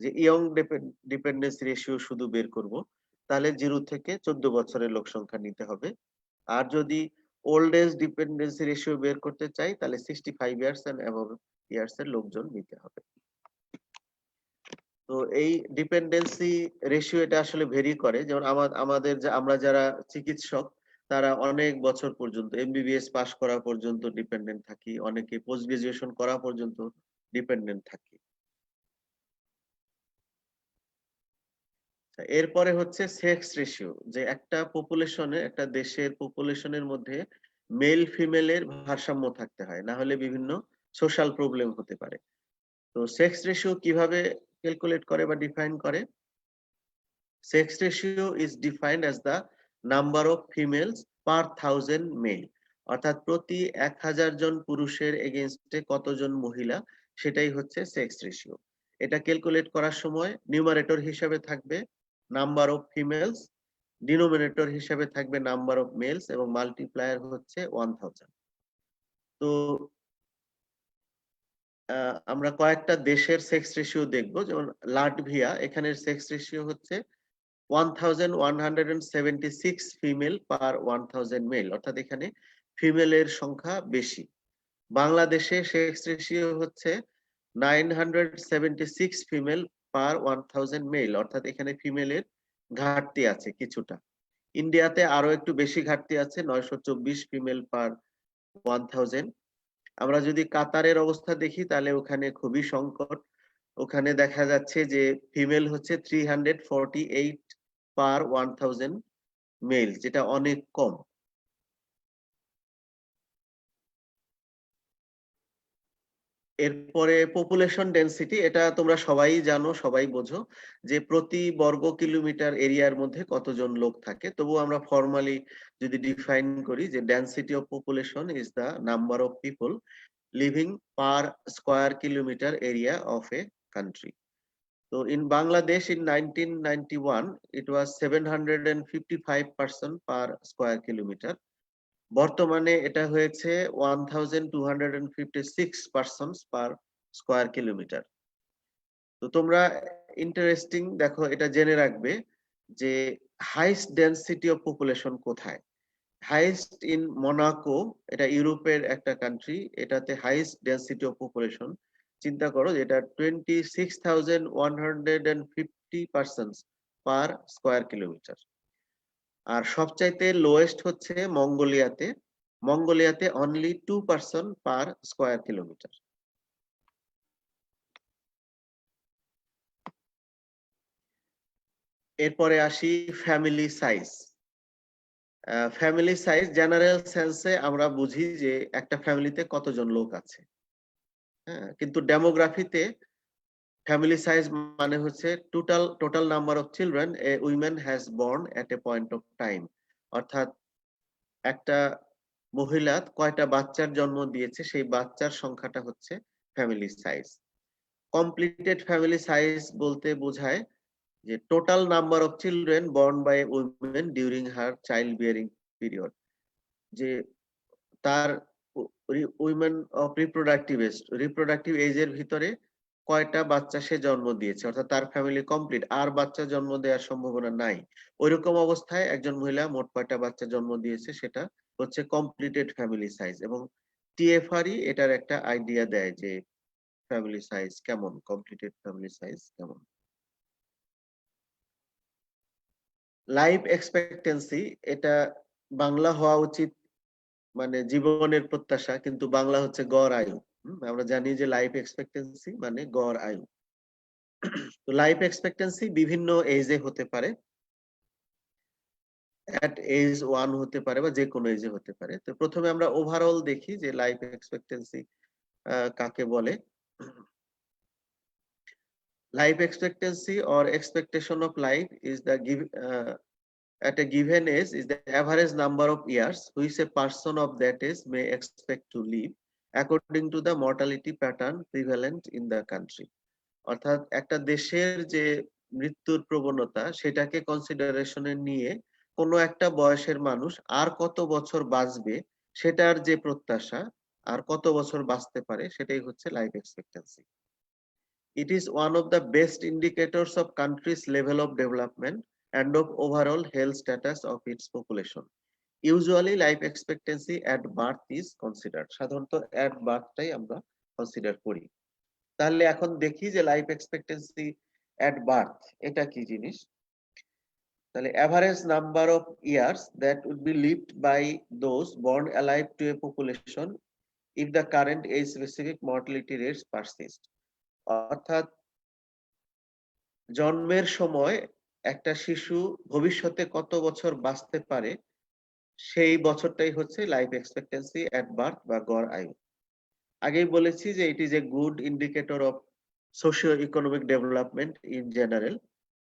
যে ইয়ং ডিপেন্ডেন্সি রেশিও শুধু বের করব, তাহলে 0 থেকে 14 বছরের লোক সংখ্যা নিতে হবে। আর যদি ওল্ড এজ ডিপেন্ডেন্সি রেশিও বের করতে চাই, তাহলে 65 ইয়ার্স এন্ড অ্যাবভ ইয়ার্স এর লোকজন নিতে হবে। তো এই ডিপেন্ডেন্সি রেশিও এটা আসলে ভেরি করে। যেমন আমরা যারা চিকিৎসক, তারা অনেক বছর পর্যন্ত এমবিবিএস পাস করা পর্যন্ত ডিপেন্ডেন্ট থাকি, অনেকে পোস্ট গ্রাজুয়েশন করা পর্যন্ত ডিপেন্ডেন্ট থাকি। এরপরে হচ্ছে সেক্স রেশিও, যে একটা পপুলেশনে, একটা দেশের পপুলেশনের মধ্যে মেল ফিমেলের ভারসাম্য থাকতে হয়, না হলে বিভিন্ন সোশ্যাল প্রবলেম হতে পারে। তো সেক্স রেশিও কিভাবে ক্যালকুলেট করে বা ডিফাইন করে? Sex ratio is defined as the number of females per 1000 male, অর্থাৎ প্রতি 1000 জন পুরুষের এগেইনস্টে কতজন মহিলা, সেটাই হচ্ছে সেক্স রেশিও। এটা ক্যালকুলেট করার সময় নিউমারেটর হিসাবে থাকবে নাম্বার অফ ফিমেলস, ডিনোমিনেটর হিসাবে থাকবে নাম্বার অফ মেলস, এবং মাল্টিপ্লায়ার হচ্ছে 1000। তো আমরা কয়েকটা দেশের সেক্স রেশিও দেখবো, যেমন লাটভিয়া, এখানের সেক্স রেশিও হচ্ছে 1176 ফিমেল পার 1000 মেল, অর্থাৎ এখানে ফিমেলের সংখ্যা বেশি। বাংলাদেশে সেক্স রেশিও হচ্ছে 976 ফিমেল পার 1000 মেল, অর্থাৎ এখানে ফিমেলের ঘাটতি আছে কিছুটা। ইন্ডিয়াতে আরো একটু বেশি ঘাটতি আছে, 924 ফিমেল পার 1000। আমরা যদি কাতারের অবস্থা দেখি, তাহলে ওখানে খুবই সংকট। ওখানে দেখা যাচ্ছে যে ফিমেল হচ্ছে 348 পার 1000 মেল, যেটা অনেক কম। এরপরে পপুলেশন ডেনসিটি, এটা তোমরা সবাই জানো, সবাই বোঝো যে প্রতি বর্গ কিলোমিটার এরিয়ার মধ্যে কতজন লোক থাকে। তবু আমরা ফর্মালি যদি ডিফাইন করি যে density of population is the number of people living per square kilometre area of a country. So in Bangladesh in 1991, it was 755 person per square kilometer. বর্তমানে এটা হয়েছে 1256 persons per square kilometer. তো তোমরা interesting দেখো, এটা জেনে রাখবে যে হাইস্ট ডেনসিটি অফ পপুলেশন কোথায়। হাইস্ট ইন মোনাকো, এটা ইউরোপের একটা কান্ট্রি, এটাতে হাইস্ট ডেনসিটি অফ পপুলেশন চিন্তা করো, যেটা 26,150 50 persons per square kilometer। আর সবচাইতে লোয়েস্ট হচ্ছে মঙ্গোলিয়াতে। মঙ্গোলিয়াতে only 2 person per square kilometer। এরপরে আসি family size. Family size general সেন্সে আমরা বুঝি যে একটা ফ্যামিলিতে কতজন লোক আছে, হ্যাঁ, কিন্তু ডেমোগ্রাফিতে ফ্যামিলি সাইজ মানে হচ্ছে total number of children a women has born at A point of time. অর্থাৎ একটা মহিলা কয়টা বাচ্চার জন্ম দিয়েছে সেই বাচ্চার সংখ্যাটা হচ্ছে family size. Completed family size বলতে বোঝায় যে total number of children born by women during her child bearing period, যে তার উইমেন অফ রিপ্রোডাক্টিভ এজের ভিতরে কয়টা বাচ্চা সে জন্ম দিয়েছে, অর্থাৎ তার ফ্যামিলি কমপ্লিট, আর বাচ্চা জন্ম দেওয়ার সম্ভাবনা নাই। ওইরকম অবস্থায় একজন মহিলা মোট কয়টা বাচ্চা জন্ম দিয়েছে সেটা হচ্ছে কমপ্লিটেড ফ্যামিলি সাইজ। এবং টিএফআরই এটার একটা আইডিয়া দেয় যে ফ্যামিলি সাইজ কেমন, কমপ্লিটেড ফ্যামিলি সাইজ কেমন। লাইফ এক্সপেক্টেন্সি, এটা বাংলা হওয়া উচিত মানে জীবনের প্রত্যাশা, কিন্তু বাংলা হচ্ছে গড় আয়ু। আমরা জানি যে লাইফ এক্সপেক্টেন্সি মানে গড় আয়ু। তো লাইফ এক্সপেক্টেন্সি বিভিন্ন এজে হতে পারে, এট এজ 1 হতে পারে বা যে কোনো এজে হতে পারে। তো প্রথমে আমরা ওভারঅল দেখি যে লাইফ এক্সপেক্টেন্সি কাকে বলে। Life expectancy or expectation of life is the at a given age is the average number of years which a person of that age may expect to live according to the mortality pattern prevalent in the country। অর্থাৎ একটা দেশের যে মৃত্যুর প্রবণতা সেটাকে কনসিডারেশনে নিয়ে কোনো একটা বয়সের মানুষ আর কত বছর বাঁচবে সেটার যে প্রত্যাশা, আর কত বছর বাঁচতে পারে, সেটাই হচ্ছে life expectancy. It is one of the best indicators of country's level of development and of overall health status of its population. Usually life expectancy at birth is considered. সাধারণত at birth টাই আমরা consider করি। তাহলে এখন দেখি যে life expectancy at birth এটা কি জিনিস। তাহলে average number of years that would be lived by those born alive to a population if the current age specific mortality rates persist। অর্থাৎ জন্মের সময় একটা শিশু ভবিষ্যতে কত বছর বাঁচতে পারে সেই বছরটাই হচ্ছে লাইফ এক্সপেক্টেন্সি এট বার্থ বা গড় আয়ু। আগেই বলেছি যে it is a good indicator of socio economic development in general.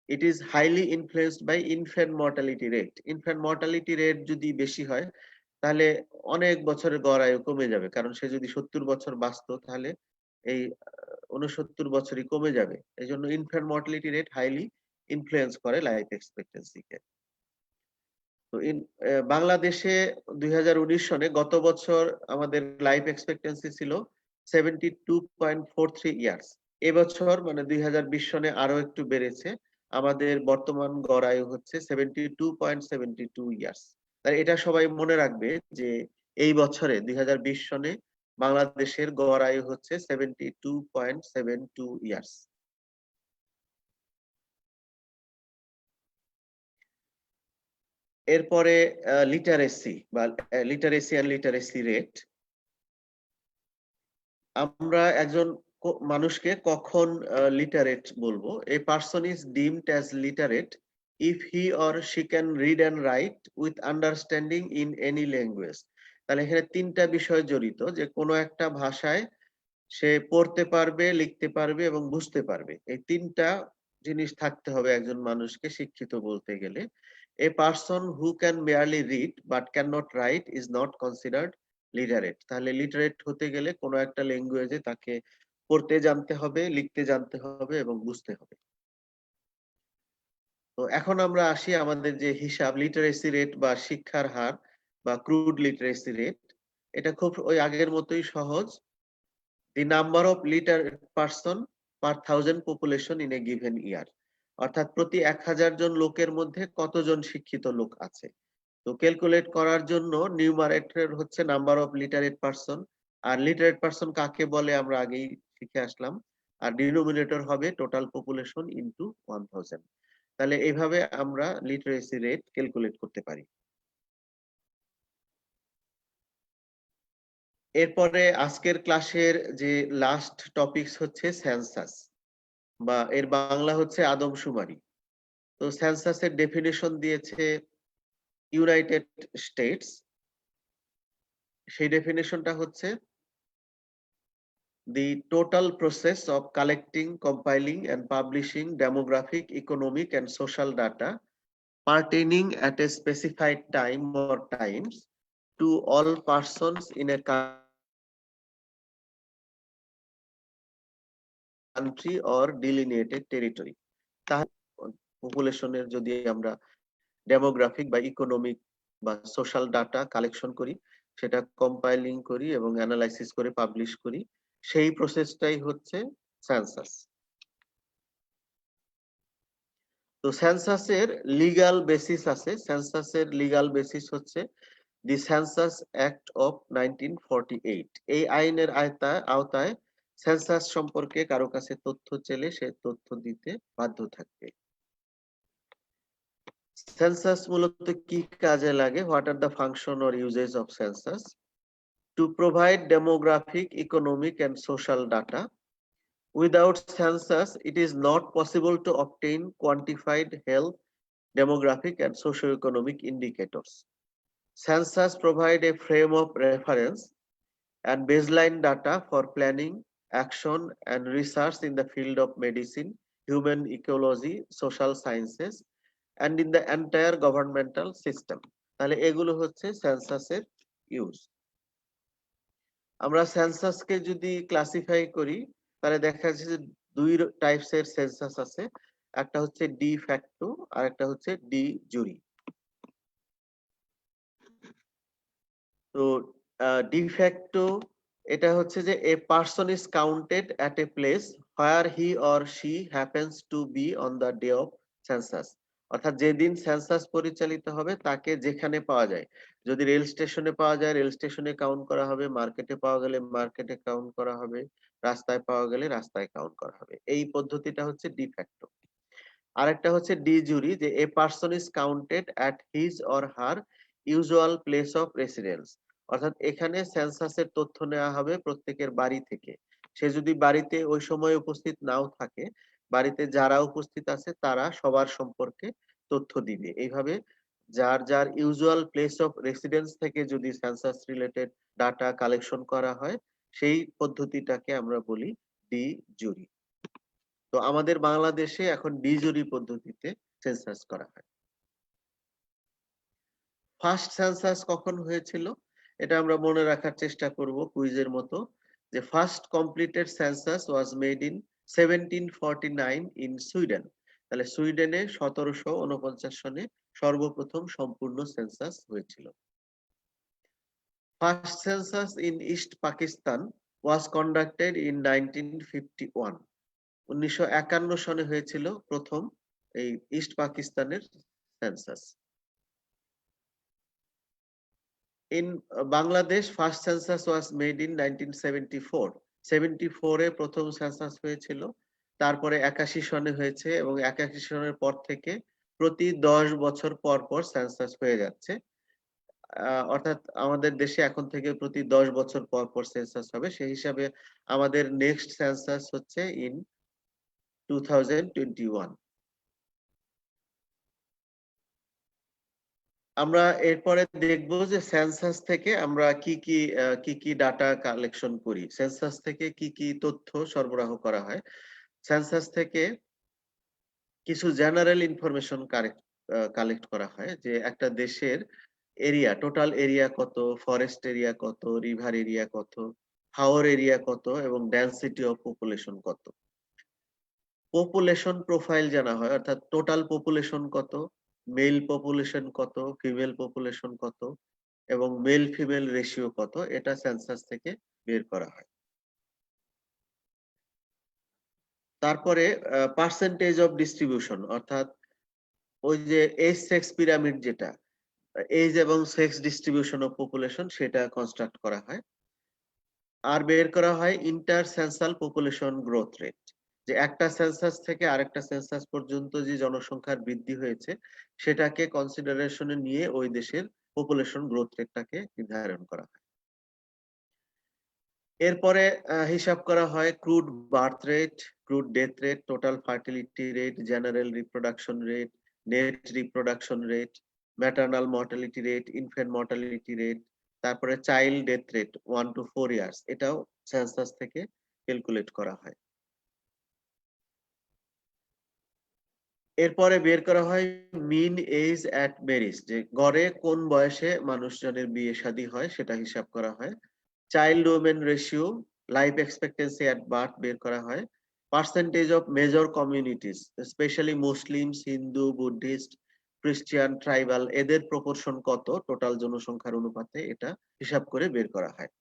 It is highly influenced by infant mortality rate. Infant mortality rate যদি বেশি হয় তাহলে অনেক বছরের গড় আয়ু কমে যাবে, কারণ সে যদি 70 বছর বাঁচতো তাহলে এই 69 বছরই কমে যাবে। এই জন্য infant mortality rate highly influence করে লাইফ এক্সপেক্টেন্সিকে। তো বাংলাদেশে 2019 সনে গত বছর আমাদের লাইফ এক্সপেক্টেন্সি ছিল 72.43 ইয়ার্স। এবছর মানে 2020 সনে আরো একটু বেড়েছে, আমাদের বর্তমান গড় আয়ু হচ্ছে 72.72 ইয়ার্স। তাই এটা সবাই মনে রাখবে যে এই বছরে 2020 সনে বাংলাদেশের গড় আয়ু হচ্ছে 72.72 ইয়ার্স। এরপরে লিটারেসি বা লিটারেসি রেট। আমরা একজন মানুষকে কখন লিটারেট বলবো? এ person is deemed as literate if he or she can read and right with understanding in any language. তাহলে এখানে তিনটা বিষয় জড়িত, যে কোনো একটা ভাষায় সে পড়তে পারবে, লিখতে পারবে এবং বুঝতে পারবে। এই তিনটা জিনিস থাকতে হবে একজন মানুষকে শিক্ষিত বলতে গেলে। A person who can merely read but can not right is not considered literate. তাহলে লিটারেট হতে গেলে কোনো একটা ল্যাঙ্গুয়েজে তাকে পড়তে জানতে হবে, লিখতে জানতে হবে এবং বুঝতে হবে। তো এখন আমরা আসি আমাদের যে হিসাব লিটারেসি রেট বা শিক্ষার হার বা ক্রুড লিটারেসি রেট। এটা খুব ওই আগের মতোই সহজ। The number of literate person per thousand population in a given year, অর্থাৎ প্রতি 1000 জন লোকের মধ্যে কতজন শিক্ষিত লোক আছে। তো ক্যালকুলেট করার জন্য নিউমারেটর হচ্ছে নাম্বার অফ লিটারেট পারসন। আর লিটারেট পারসন কাকে বলে আমরা আগেই শিখে আসলাম। আর ডিনোমিনেটর হবে টোটাল পপুলেশন ইনটু 1000। তাহলে এইভাবে আমরা লিটারেসি রেট ক্যালকুলেট করতে পারি। এরপরে আজকের ক্লাসের যে লাস্ট টপিকস হচ্ছে সেন্সাস, বা এর বাংলা হচ্ছে আদমশুমারি। তো সেন্সাসের ডেফিনেশন দিয়েছে ইউনাইটেড স্টেটস। সেই ডেফিনেশনটা হচ্ছে the total process of collecting, compiling and publishing demographic, economic and social data pertaining at a specified time or times to all persons in a country or delineated territory. পপুলেশনের যদি আমরা demographic বা economic বা social data collection করি, সেটা compiling করি এবং analysis করে publish করি, সেই প্রসেসটাই হচ্ছে সেন্সাস। তো সেন্সাসের লিগ্যাল বেসিস আছে। সেন্সাসের লিগ্যাল বেসিস হচ্ছে দি সেন্সাস অ্যাক্ট অফ 1948। এই আইনের আওতায় সেন্সাস সম্পর্কে কারো কাছে তথ্য চাইলে সে তথ্য দিতে বাধ্য থাকবে। সেন্সাস মূলত কি কাজে লাগে? What are the function or uses of census? To provide demographic, economic and social data. Without census, it is not possible to obtain quantified health, demographic and socio-economic indicators. Census provide a frame of reference and baseline data for planning, action and research in the field of medicine, human ecology, social sciences and in the entire governmental system. তাহলে এগুলো হচ্ছে সেন্সাসের use. আমরা সেন্সাসকে যদি classify করি তাহলে দেখা যাচ্ছে যে দুই টাইপসের সেন্সাস আছে। একটা হচ্ছে ডি ফ্যাক্টো আর একটা হচ্ছে ডি জুরি। তো ডি ফ্যাক্টো এটা হচ্ছে যে a person is counted at a place where he or she happens to be on the day of census. অর্থাৎ যেদিন সেন্সাস পরিচালিত হবে তাকে যেখানে পাওয়া যায়, যদি রেল স্টেশনে পাওয়া যায় রেল স্টেশনে কাউন্ট করা হবে, মার্কেটে পাওয়া গেলে মার্কেটে কাউন্ট করা হবে, রাস্তায় পাওয়া গেলে রাস্তায় কাউন্ট করা হবে। এই পদ্ধতিটা হচ্ছে ডি ফ্যাক্টো। আরেকটা হচ্ছে ডি জুরি, যে a person is counted at his or her usual place of residence. অর্থাৎ এখানে সেন্সাসের তথ্য নেওয়া হবে প্রত্যেকের বাড়ি থেকে। সে যদি বাড়িতে ওই সময় উপস্থিত নাও থাকে, বাড়িতে যারা উপস্থিত আছে তারা সবার সম্পর্কে তথ্য দিবে। এইভাবে যার যার ইউজুয়াল প্লেস অফ রেসিডেন্স থেকে যদি সেন্সাস রিলেটেড ডাটা কালেকশন করা হয়, সেই পদ্ধতিটাকে আমরা বলি ডি জুরি। তো আমাদের বাংলাদেশে এখন ডি জুরি পদ্ধতিতে সেন্সাস করা হয়। ফার্স্ট সেন্সাস কখন হয়েছিল এটা আমরা মনে রাখার চেষ্টা করব কুইজের মতো, যে first completed census was made in 1749 in Sweden. তাহলে সুইডেনে 1749 সনে সর্বপ্রথম সম্পূর্ণ সেন্সাস হয়েছিল। First census in east Pakistan was conducted in 1951। 1951 সনে হয়েছিল প্রথম এই ইস্ট পাকিস্তানের census. In Bangladesh, first census was made in 1974. 74 এ প্রথম সেন্সাস হয়েছিল, তারপরে 81 সনে হয়েছে এবং 81 সনের পর থেকে প্রতি 10 বছর পর পর সেন্সাস হয়ে যাচ্ছে। অর্থাৎ আমাদের দেশে এখন থেকে প্রতি 10 বছর পর পর সেন্সাস হবে। সেই হিসাবে আমাদের নেক্সট সেন্সাস হচ্ছে ইন 2021। আমরা এরপরে দেখব যে সেন্সাস থেকে আমরা কি কি ডাটা কালেকশন করি, সেন্সাস থেকে কি কি তথ্য সরবরাহ করা হয়। সেন্সাস থেকে কিছু জেনারেল ইনফরমেশন কালেক্ট করা হয়, যে একটা দেশের এরিয়া, টোটাল এরিয়া কত, ফরেস্ট এরিয়া কত, রিভার এরিয়া কত, হাওর এরিয়া কত এবং ডেনসিটি অফ পপুলেশন কত। পপুলেশন প্রোফাইল জানা হয়, অর্থাৎ টোটাল পপুলেশন কত, মেল পপুলেশন কত, ফিমেল পপুলেশন কত এবং মেল ফিমেল রেশিও কত, এটা সেন্সাস থেকে বের করা হয়। তারপরে পার্সেন্টেজ অফ ডিস্ট্রিবিউশন, অর্থাৎ ওই যে এজ সেক্স পিরামিড, যেটা এজ এবং সেক্স ডিস্ট্রিবিউশন অফ পপুলেশন, সেটা কনস্ট্রাক্ট করা হয়। আর বের করা হয় inter central population growth rate. যে একটা সেন্সাস থেকে আরেকটা সেন্সাস পর্যন্ত যে জনসংখ্যার বৃদ্ধি হয়েছে সেটাকে কনসিডারেশনে নিয়ে ওই দেশের পপুলেশন গ্রোথ রেটটাকে নির্ধারণ করা হয়। এরপরে হিসাব করা হয় crude birth rate, crude death rate, total fertility rate, general reproduction rate, net reproduction rate, maternal mortality rate, infant mortality rate, তারপরে child death rate 1 to 4 years, এটাও সেন্সাস থেকে ক্যালকুলেট করা হয়। এরপরে বের করা হয় মিন এজ অ্যাট ম্যারেজ, যে গড়ে কোন বয়সে মানুষজনের বিয়ে শাদী হয় সেটা হিসাব করা হয়। Child women ratio, life expectancy at birth বের করা হয়। Percentage of major communities, specially Muslims, Hindu, Buddhist, Christian, tribal, এদের প্রপোর্শন কত টোটাল জনসংখ্যার অনুপাতে, এটা হিসাব করে বের করা হয়।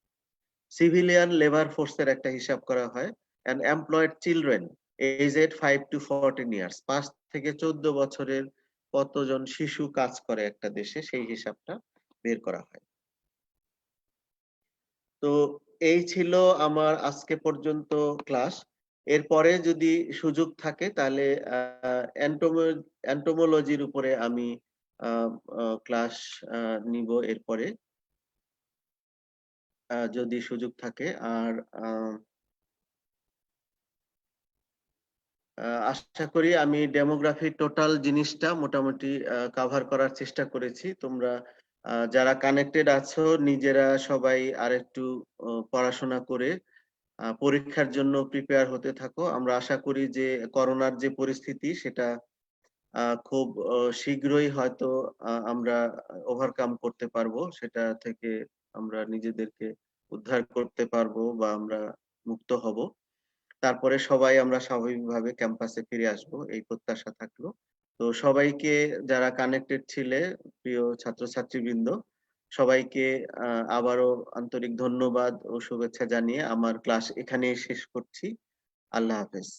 সিভিলিয়ান লেবার ফোর্সের একটা হিসাব করা হয়। And employed children aged 5 to 14 years, 5 থেকে 14 বছরের কতজন শিশু কাজ করে একটা দেশে, সেই হিসাবটা বের করা হয়। তো এই ছিল আমার আজকে পর্যন্ত ক্লাস। এরপরে যদি সুযোগ থাকে তাহলে এন্টোমোলজির উপরে আমি ক্লাস নিব এরপরে, যদি সুযোগ থাকে। আর আশা করি আমি ডেমোগ্রাফি টোটাল জিনিসটা মোটামুটি কভার করার চেষ্টা করেছি। তোমরা যারা কানেক্টেড আছো নিজেরা সবাই আরেকটু পড়াশোনা করে পরীক্ষার জন্য প্রিপেয়ার হতে থাকো। আমরা আশা করি যে করোনার যে পরিস্থিতি সেটা খুব শীঘ্রই হয়তো আমরা ওভারকাম করতে পারবো, সেটা থেকে আমরা নিজেদেরকে উদ্ধার করতে পারবো বা আমরা মুক্ত হব। তারপরে সবাই আমরা স্বাভাবিকভাবে ক্যাম্পাসে ফিরে আসবো, এই প্রত্যাশা থাকলো। তো সবাইকে, যারা কানেক্টেড ছিলে, প্রিয় ছাত্রছাত্রীবৃন্দ, সবাইকে আবারও আন্তরিক ধন্যবাদ ও শুভেচ্ছা জানিয়ে আমার ক্লাস এখানেই শেষ করছি। আল্লাহ হাফেজ।